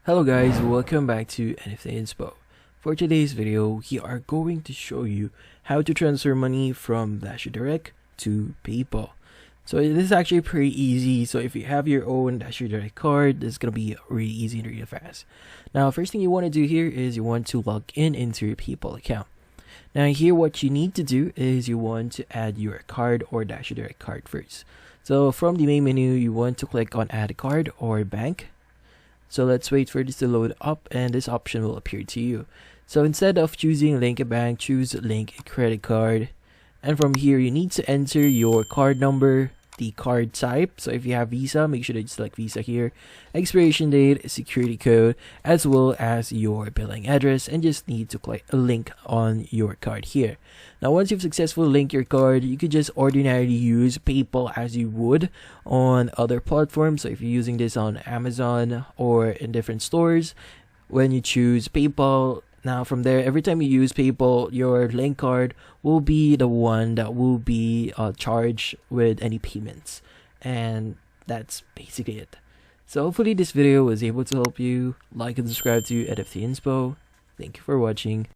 Hello guys, welcome back to NFT Inspo. For today's video, we are going to show you how to transfer money from Dasher Direct to PayPal. So this is actually pretty easy. So if you have your own Dasher Direct card, this is going to be really easy and really fast. Now, first thing you want to do here is you want to log in into your PayPal account. Now here what you need to do is you want to add your card or Dasher Direct card first. So from the main menu, you want to click on add card or bank. So let's wait for this to load up and this option will appear to you. So instead of choosing link a bank, choose link a credit card. And from here, you need to enter your card number, the card type. So if you have Visa, make sure that you select Visa here, expiration date, security code, as well as your billing address, and just need to click a link on your card here. Now, once you've successfully linked your card, you could just ordinarily use PayPal as you would on other platforms. So if you're using this on Amazon or in different stores, when you choose PayPal, now from there, every time you use PayPal, your link card will be the one that will be charged with any payments. And that's basically it. So hopefully this video was able to help you. Like and subscribe to NFT Inspo. Thank you for watching.